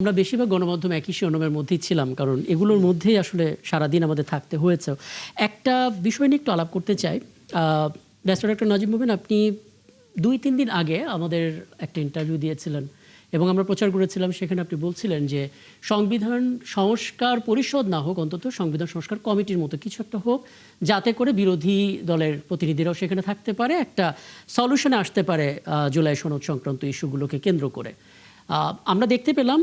আমরা বেশিরভাগ গণমাধ্যম একই শিরোনামের মধ্যেই ছিলাম, কারণ এগুলোর মধ্যেই আসলে সারাদিন আমাদের থাকতে হয়েছে। একটা বিষয় নিয়ে একটু আলাপ করতে চাই। ব্যারিস্টার ডক্টর নাজিম মোবিন, আপনি 2-3 দিন আগে আমাদের একটা ইন্টারভিউ দিয়েছিলেন এবং আমরা প্রচার করেছিলাম। সেখানে আপনি বলছিলেন যে সংবিধান সংস্কার পরিষদ না হোক, অন্তত সংবিধান সংস্কার কমিটির মতো কিছু একটা হোক, যাতে করে বিরোধী দলের প্রতিনিধিরাও সেখানে থাকতে পারে, একটা সলিউশনে আসতে পারে জুলাই সনদ সংক্রান্ত ইস্যুগুলোকে কেন্দ্র করে। আমরা দেখতে পেলাম,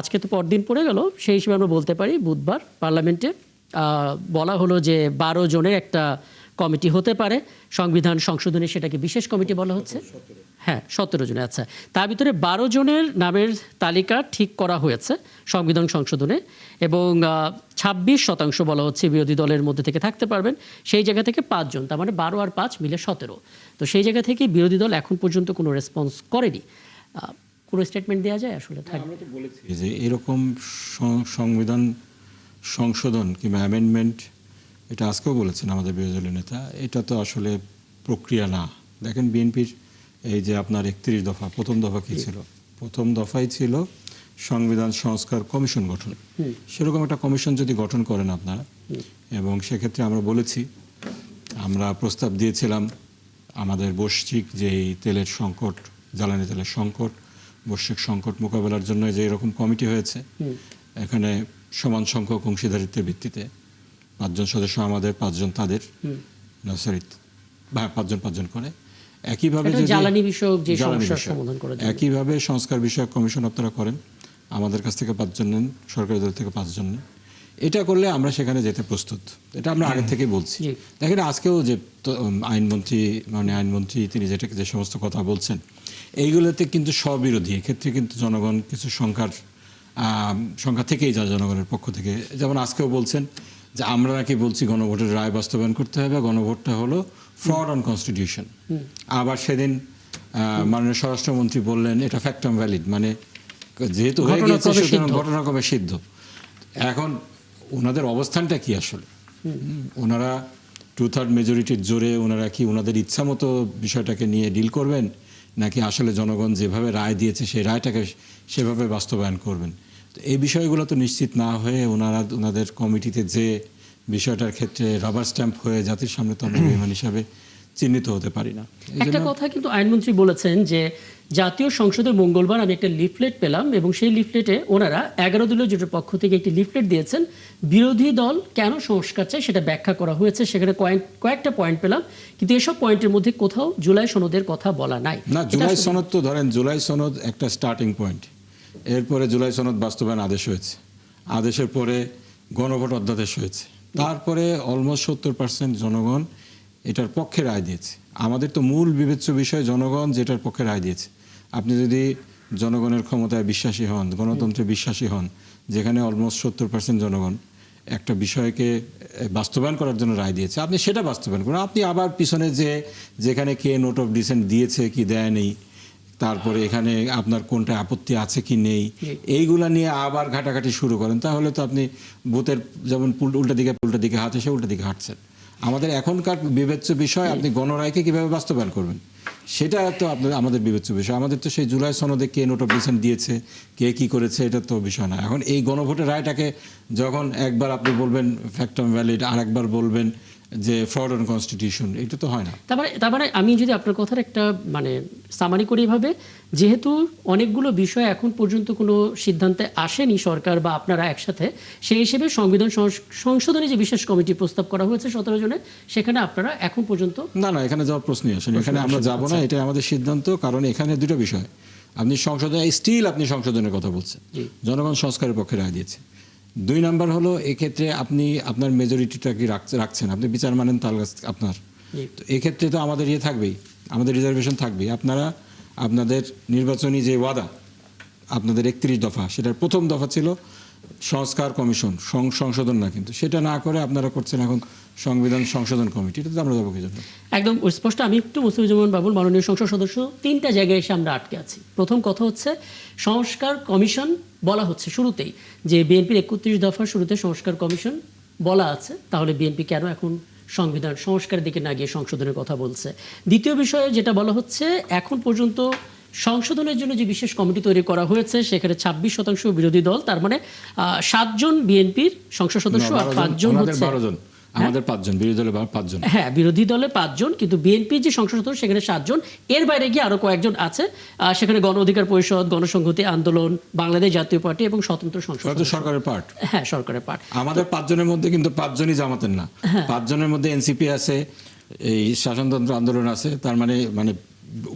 আজকে তো পরদিন পড়ে গেল, সেই হিসেবে আমরা বলতে পারি বুধবার পার্লামেন্টে বলা হলো যে 12 জনের একটা কমিটি হতে পারে সংবিধান সংশোধনে, সেটাকে বিশেষ কমিটি বলা হচ্ছে। হ্যাঁ, 17 জনের। আচ্ছা, তার ভিতরে 12 জনের নামের তালিকা ঠিক করা হয়েছে সংবিধান সংশোধনে, এবং 26% বলা হচ্ছে বিরোধী দলের মধ্যে থেকে থাকতে পারবেন। সেই জায়গা থেকে 5 জন, তার মানে 12 আর 5 মিলে 17। তো সেই জায়গা থেকে বিরোধী দল এখন পর্যন্ত কোনো রেসপন্স করেনি। কোনো স্টেটমেন্ট দেওয়া যায় আসলে? আমরা তো বলেছি যে এরকম সংবিধান সংশোধন কিংবা অ্যামেন্ডমেন্ট, এটা আজকেও বলেছেন আমাদের বিরোধী দলের নেতা, এটা তো আসলে প্রক্রিয়া না। দেখেন বিএনপির এই যে আপনার 31 দফা, প্রথম দফা কী ছিল? প্রথম দফাই ছিল সংবিধান সংস্কার কমিশন গঠন। সেরকম একটা কমিশন যদি গঠন করেন আপনারা, এবং সেক্ষেত্রে আমরা বলেছি, আমরা প্রস্তাব দিয়েছিলাম আমাদের বৈশ্বিক যে তেলের সংকট, জ্বালানি তেলের সংকট, বৈশ্বিক সংকট মোকাবেলার জন্য যে এরকম কমিটি হয়েছে, এখানে সমান সংখ্যক অংশীদারিত্বের ভিত্তিতে 5 জন সদস্য আমাদের, 5 জন তাদের, সরি 5 জন করে, একইভাবে জ্বালানি বিষয়ক যে সমস্যার সমাধান করা যায়, একইভাবে সংস্কার বিষয়ক কমিশন আপনারা করেন, আমাদের কাছ থেকে 5 জন নেন, সরকারি দল থেকে 5 জন নেন। এটা করলে আমরা সেখানে যেতে প্রস্তুত, এটা আমরা আগে থেকে বলছি। দেখেন আজকেও যে আইনমন্ত্রী তিনি যে সমস্ত কথা বলছেন, এইগুলোতে কিন্তু স্ববিরোধী। এক্ষেত্রে কিন্তু জনগণ কিছু সংখ্যা থেকেই যায় জনগণের পক্ষ থেকে। যেমন আজকেও বলছেন যে আমরা নাকি বলছি গণভোটের রায় বাস্তবায়ন করতে হবে, গণভোটটা হলো ফ্রড অন কনস্টিটিউশন। আবার সেদিন মাননীয় স্বরাষ্ট্রমন্ত্রী বললেন এটা ফ্যাক্টাম ভ্যালিড, মানে যেহেতু হয়ে গিয়েছে সুতরাং ঘটনাক্রমে সিদ্ধ। এখন ওনাদের অবস্থানটা কি আসলে? ওনারা 2/3 মেজরিটির জোরে ওনারা কি ওনাদের ইচ্ছা মতো বিষয়টাকে নিয়ে ডিল করবেন, নাকি আসলে জনগণ যেভাবে রায় দিয়েছে সেই রায়টাকে সেভাবে বাস্তবায়ন করবেন? তো এই বিষয়গুলো তো নিশ্চিত না হয়ে ওনাদের কমিটিতে যে বিষয়টার ক্ষেত্রে রাবার স্ট্যাম্প হয়ে জাতির সামনে তো আমরা বিমান হিসাবে চিহ্নিত হতে পারি না। একটা কথা কিন্তু আইনমন্ত্রী বলেছেন যে জাতীয় সংসদের মঙ্গলবার আমি একটা লিফলেট পেলাম, এবং সেই লিফলেটে ওনারা 11 দলীয় জোটের পক্ষ থেকে একটি লিফলেট দিয়েছেন, বিরোধী দল কেন সংস্কার চায় সেটা ব্যাখ্যা করা হয়েছে। সেখানে কয়েকটা পয়েন্ট পেলাম, কিন্তু এসব পয়েন্টের মধ্যে কোথাও জুলাই সনদের কথা বলা নাই। না, জুলাই সনদ তো ধরেন, জুলাই সনদ একটা স্টার্টিং পয়েন্ট। এরপরে জুলাই সনদ বাস্তবায়ন আদেশ হয়েছে, আদেশের পরে গণভোট অধ্যাদেশ হয়েছে, তারপরে অলমোস্ট 70% জনগণ এটার পক্ষে রায় দিয়েছে। আমাদের তো মূল বিবেচ্য বিষয় জনগণ যেটার পক্ষে রায় দিয়েছে। আপনি যদি জনগণের ক্ষমতায় বিশ্বাসী হন, গণতন্ত্রে বিশ্বাসী হন, যেখানে অলমোস্ট 70% জনগণ একটা বিষয়কে বাস্তবায়ন করার জন্য রায় দিয়েছে, আপনি সেটা বাস্তবায়ন করুন। আপনি আবার পিছনে যেখানে কে নোট অফ ডিসেন্ট দিয়েছে কি দেয় নেই, তারপরে এখানে আপনার কোনটা আপত্তি আছে কি নেই, এইগুলা নিয়ে আবার ঘাটাঘাটি শুরু করেন, তাহলে তো আপনি ভূতের যেমন উল্টা দিকে হাত এসে উল্টা দিকে হাঁটছেন। আমাদের এখনকার বিবেচ্য বিষয় আপনি গণরায়কে কিভাবে বাস্তবায়ন করবেন, সেটা তো আমাদের বিবেচ্য বিষয়। আমাদের তো সেই জুলাই সনদে কে নোট অফ ডিসেন্ট দিয়েছে, কে কি করেছে, এটা তো বিষয় না। এখন এই গণভোটের রায়টাকে যখন একবার আপনি বলবেন ফ্যাক্টাম ভ্যালিড, আর একবার বলবেন যে ফ্রড অন কনস্টিটিউশন, এটা তো হয় না। তার মানে আমি যদি আপনার কথার একটা সামারি করি এভাবে, যেহেতু অনেকগুলো বিষয় এখন পর্যন্ত কোনো সিদ্ধান্তে আসেনি সরকার বা আপনারা একসাথে, সেই হিসেবে সংবিধান সংশোধনে যে বিশেষ কমিটি প্রস্তাব করা হয়েছে 17 জনের, সেখানে আপনারা এখন পর্যন্ত না, এখানে যাওয়ার প্রশ্নই আসেনি। এখানে আমরা যাব না, এটা আমাদের সিদ্ধান্ত। কারণ এখানে দুটো বিষয়, আপনি সংশোধনের কথা বলছেন, জনগণ সংস্কারের পক্ষে রায় দিয়েছে। 2 নাম্বার হলো এক্ষেত্রে আপনি আপনার মেজরিটিটা কি রাখছেন, আপনি বিচার মানেন তার কাছে আপনার। তো এক্ষেত্রে তো আমাদের থাকবেই, আমাদের রিজার্ভেশন থাকবেই। আপনারা আপনাদের নির্বাচনী যে ওয়াদা, আপনাদের 31 দফা, সেটার প্রথম দফা ছিল সংস্কার কমিশন, সংশোধন না, কিন্তু সেটা না করে আপনারা করছেন এখন সংবিধান সংশোধন কমিটি। এটা তো আমরা যাবো কি জন্য? একদম স্পষ্ট। আমি একটু মুস্তাফিজুর বাবুল, মাননীয় সংসদ সদস্য, 3টা জায়গায় এসে আমরা আটকে আছি। প্রথম কথা হচ্ছে সংস্কার কমিশন বলা হচ্ছে শুরুতেই, যে বিএনপির 31 দফার শুরুতে সংস্কার কমিশন বলা আছে, তাহলে বিএনপি কেন এখন সংবিধান সংস্কারের দিকে না গিয়ে সংশোধনের কথা বলছে? দ্বিতীয় বিষয়ে যেটা বলা হচ্ছে, এখন পর্যন্ত সংশোধনের জন্য যে বিশেষ কমিটি তৈরি করা হয়েছে সেখানে 26% বিরোধী দল, তার মানে 7 জন বিএনপির সংসদ সদস্য আর 5 জন হচ্ছে 12 জন, আমাদের 5 জন, বিরোধী দলে 5 জন। হ্যাঁ, বিরোধী দলে 5 জন, কিন্তু বিএনপির যে সংসদ সদস্য সেখানে 7 জন। এর বাইরে গিয়ে আরো কয়েকজন আছে, সেখানে গণ অধিকার পরিষদ, গণসংহতি আন্দোলন, বাংলাদেশ জাতীয় পার্টি এবং স্বতন্ত্র সংসদ ওরা তো সদস্য। সরকারের পার্ট। হ্যাঁ, সরকারের পার্ট। আমাদের 5 জনের মধ্যে কিন্তু 5 জনই জামাতের না। 5 জনের মধ্যে এনসিপি আছে, এই শাসনতন্ত্র আন্দোলন আছে, তার মানে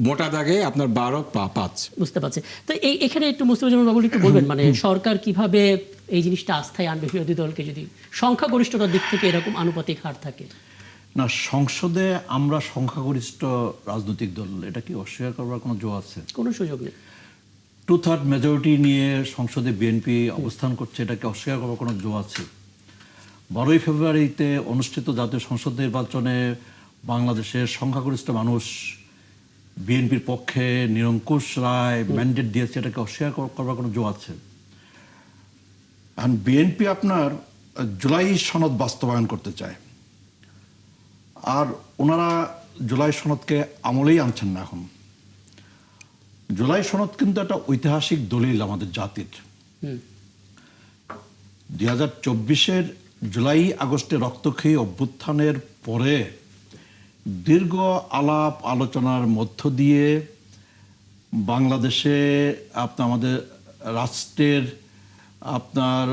মোটা দাগে আপনার 12-5। বুঝতে পারছি। তো এখানে একটু মুস্তাফিজুর বাবুল একটু বলবেন, মানে সরকার কিভাবে এই জিনিসটা আস্থায় আনবে বিরোধী দলকে যদি সংখ্যাগরিষ্ঠতার দিক থেকে এরকম আনুপাতিক হার থাকে? না, সংসদে আমরা সংখ্যাগরিষ্ঠ রাজনৈতিক দল, এটা কি অস্বীকার করবার কোনো জো আছে? কোনো সুযোগ নেই। 2/3 মেজরিটি নিয়ে সংসদে বিএনপি অবস্থান করছে, এটাকে অস্বীকার করবার কোনো জো আছে? 12ই ফেব্রুয়ারিতে অনুষ্ঠিত জাতীয় সংসদ নির্বাচনে বাংলাদেশের সংখ্যাগরিষ্ঠ মানুষ বিএনপির পক্ষে নিরঙ্কুশ রায় ম্যান্ডেট দিয়েছে, এটাকে অস্বীকার করবার কোনো জো আছে? এখন বিএনপি আপনার জুলাই সনদ বাস্তবায়ন করতে চায়, আর ওনারা জুলাই সনদকে আমলেই আনছেন না। এখন জুলাই সনদ কিন্তু একটা ঐতিহাসিক দলিল আমাদের জাতির। 2024-এর জুলাই আগস্টে রক্তক্ষয়ী অভ্যুত্থানের পরে দীর্ঘ আলাপ আলোচনার মধ্য দিয়ে বাংলাদেশে আপনার আমাদের রাষ্ট্রের আপনার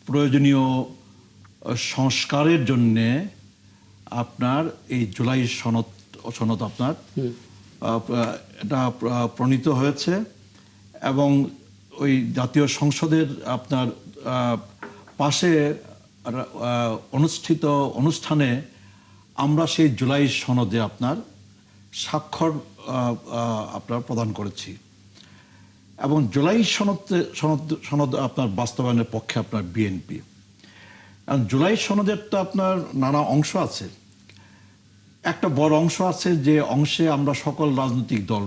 প্রয়োজনীয় সংস্কারের জন্যে আপনার এই জুলাই সনদ আপনার এটা প্রণীত হয়েছে, এবং ওই জাতীয় সংসদের আপনার পাশে অনুষ্ঠিত অনুষ্ঠানে আমরা সেই জুলাই সনদে আপনার স্বাক্ষর আপনার প্রদান করেছি, এবং জুলাই সনদ আপনার বাস্তবায়নের পক্ষে আপনার বিএনপি। জুলাই সনদের তো আপনার নানা অংশ আছে। একটা বড় অংশ আছে যে অংশে আমরা সকল রাজনৈতিক দল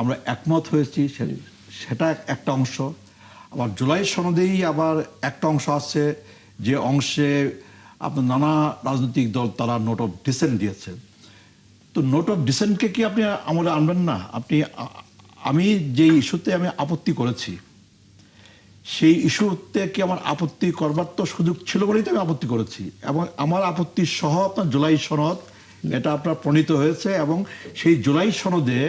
আমরা একমত হয়েছি, সেটা একটা অংশ। আবার জুলাই সনদেই আবার একটা অংশ আছে যে অংশে আপনার নানা রাজনৈতিক দল তারা নোট অফ ডিসেন্ট দিয়েছে। তো নোট অফ ডিসেন্টকে কি আপনি আমলে আনবেন না? আমি যে ইস্যুতে আমি আপত্তি করেছি সেই ইস্যুতে কি আমার আপত্তি করবার তো সুযোগ ছিল বলেই তো আমি আপত্তি করেছি, এবং আমার আপত্তি সহ আপনার জুলাই সনদ এটা আপনার প্রণীত হয়েছে, এবং সেই জুলাই সনদে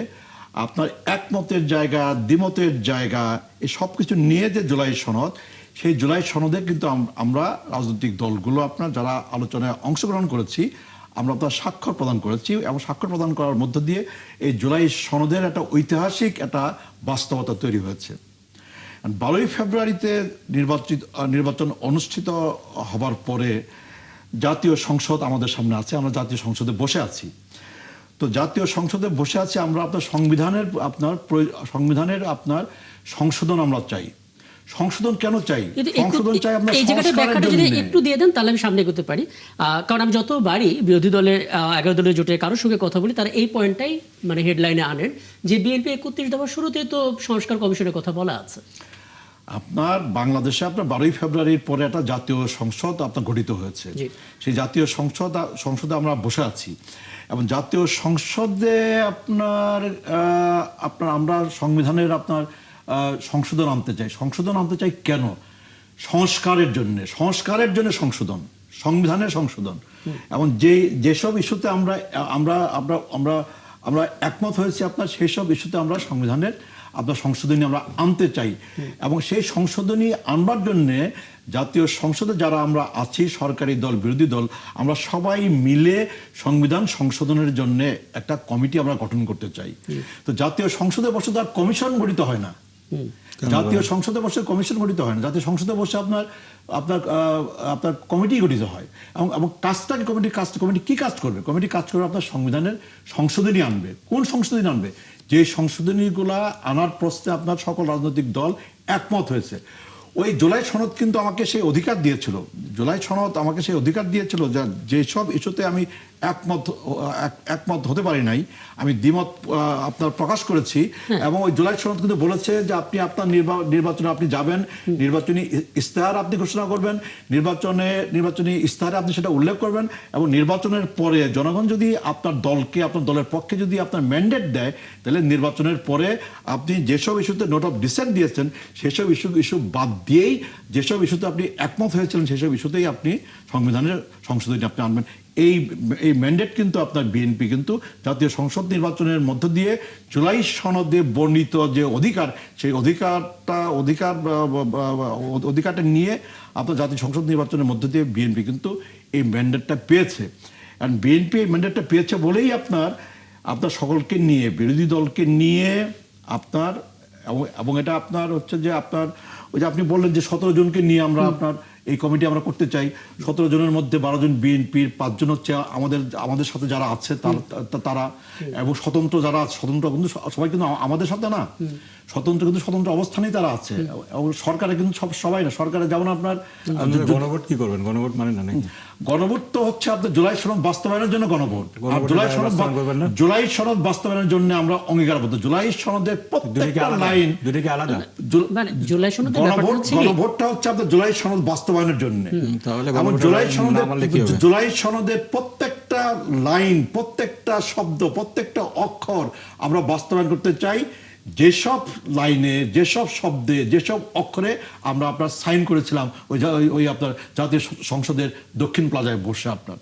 আপনার একমতের জায়গা, দ্বিমতের জায়গা, এই সব কিছু নিয়ে যে জুলাই সনদ, সেই জুলাই সনদে কিন্তু আমরা রাজনৈতিক দলগুলো আপনার যারা আলোচনায় অংশগ্রহণ করেছি আমরা আপনার স্বাক্ষর প্রদান করেছি, এবং স্বাক্ষর প্রদান করার মধ্য দিয়ে এই জুলাই সনদের একটা ঐতিহাসিক একটা বাস্তবতা তৈরি হয়েছে। 12ই ফেব্রুয়ারিতে নির্বাচন অনুষ্ঠিত হবার পরে জাতীয় সংসদ আমাদের সামনে আছে, আমরা জাতীয় সংসদে বসে আছি। তো জাতীয় সংসদে বসে আছি আমরা আপনার সংবিধানের আপনার সংশোধন আমরা চাই। সংশোধন কেন চাই? সংশোধন চাই আপনার সংস্কারের জন্য। একটু দিয়ে দেন তাহলে আমি সামনে এগোতে পারি, কারণ আমি যতবারই বিরোধী দলের 11 দলের জোটের কারোর সঙ্গে কথা বলি তারা এই পয়েন্টটাই মানে হেডলাইনে আনেন যে বিএনপি 31 দফার শুরুতেই তো সংস্কার কমিশনের কথা বলা আছে। আপনার বাংলাদেশে আপনার 12ই ফেব্রুয়ারির পরে একটা জাতীয় সংসদ আপনার গঠিত হয়েছে। সেই জাতীয় সংসদে আমরা বসে আছি, এবং জাতীয় সংসদে আপনার আমরা সংবিধানের আপনার সংশোধন আনতে চাই। সংশোধন আনতে চাই কেন? সংস্কারের জন্য সংশোধন, সংবিধানের সংশোধন, এবং যেসব ইস্যুতে আমরা একমত হয়েছি আপনার সেই সব ইস্যুতে আমরা সংবিধানের আপনার সংশোধনী আমরা আনতে চাই, এবং সেই সংশোধনী আনবার জন্যে জাতীয় সংসদে যারা আমরা আছি, সরকারি দল, বিরোধী দল, আমরা সবাই মিলে সংবিধান সংশোধনের জন্য একটা কমিটি আমরা গঠন করতে চাই। তো জাতীয় সংসদে বসে তো আর কমিশন গঠিত হয় না, জাতীয় সংসদে বসে কমিশন গঠিত হয় না, জাতীয় সংসদে বসে আপনার কমিটি গঠিত হয়, এবং কাজটাকে কমিটি কি কাজ করবে? কমিটি কাজ করবে আপনার সংবিধানের সংশোধনী আনবে। কোন সংশোধনী আনবে? যে সংশোধনীগুলা আনার প্রশ্নে আপনার সকল রাজনৈতিক দল একমত হয়েছে, ওই জুলাই সনদ কিন্তু আমাকে সেই অধিকার দিয়েছিল, জুলাই সনদ আমাকে সেই অধিকার দিয়েছিল যেসব ইস্যুতে আমি একমত হতে পারি নাই, আমি দ্বিমত আপনার প্রকাশ করেছি। এবং ওই জুলাই সনদ কিন্তু বলেছে যে আপনি আপনার নির্বাচনে আপনি যাবেন, নির্বাচনী ইশতেহার আপনি ঘোষণা করবেন, নির্বাচনী ইশতেহারে আপনি সেটা উল্লেখ করবেন, এবং নির্বাচনের পরে জনগণ যদি আপনার দলকে, আপনার দলের পক্ষে যদি আপনার ম্যান্ডেট দেয়, তাহলে নির্বাচনের পরে আপনি যেসব ইস্যুতে নোট অফ ডিসেন্ট দিয়েছেন সেসব ইস্যু বাদ দিয়েই যেসব ইস্যুতে আপনি একমত হয়েছিলেন সেসব ইস্যুতেই আপনি সংবিধানের সংশোধনী আপনি আনবেন। এই ম্যান্ডেট কিন্তু আপনার বিএনপি কিন্তু জাতীয় সংসদ নির্বাচনের মধ্য দিয়ে জুলাই সনদে বর্ণিত যে অধিকার, সেই অধিকারটা নিয়ে আপনার জাতীয় সংসদ নির্বাচনের মধ্য দিয়ে বিএনপি কিন্তু এই ম্যান্ডেটটা পেয়েছে। কারণ বিএনপি এই ম্যান্ডেটটা পেয়েছে বলেই আপনার সকলকে নিয়ে, বিরোধী দলকে নিয়ে আপনার, এবং এটা আপনার হচ্ছে যে আপনার ওই যে আপনি বললেন যে 17 জনকে নিয়ে আমরা আপনার এই কমিটি আমরা করতে চাই। 17 জনের মধ্যে 12 জন বিএনপির, 5 জন হচ্ছে আমাদের সাথে যারা আছে তারা, এবং স্বতন্ত্র যারা আছে, স্বতন্ত্র কিন্তু সবাই কিন্তু আমাদের সাথে না, স্বতন্ত্র কিন্তু স্বতন্ত্র অবস্থানেই তারা আছে। এবং সরকারে কিন্তু সবাই না, সরকারে যেমন আপনার গণভোট কি করবেন, গণভোট মানে না, গণভোট তো হচ্ছে আপনার জুলাই সনদ বাস্তবায়নের জন্য গণভোট, আর জুলাই সনদ বাস্তবায়নের জন্য আমরা অঙ্গীকারবদ্ধ। জুলাই সনদের প্রত্যেকটা লাইন দুটোকে আলাদা, মানে জুলাই সনদের ব্যাপারটা হচ্ছে কি, গণভোটটা হচ্ছে আপনার জুলাই সনদ বাস্তবায়নের জন্য। তাহলে জুলাই সনদের প্রত্যেকটা লাইন, প্রত্যেকটা শব্দ, প্রত্যেকটা অক্ষর আমরা বাস্তবায়ন করতে চাই। যেসব লাইনে, যেসব শব্দে, যেসব অক্ষরে আমরা আপনার সাইন করেছিলাম ওই আপনার জাতীয় সংসদের দক্ষিণ প্লাজায় বসে আপনার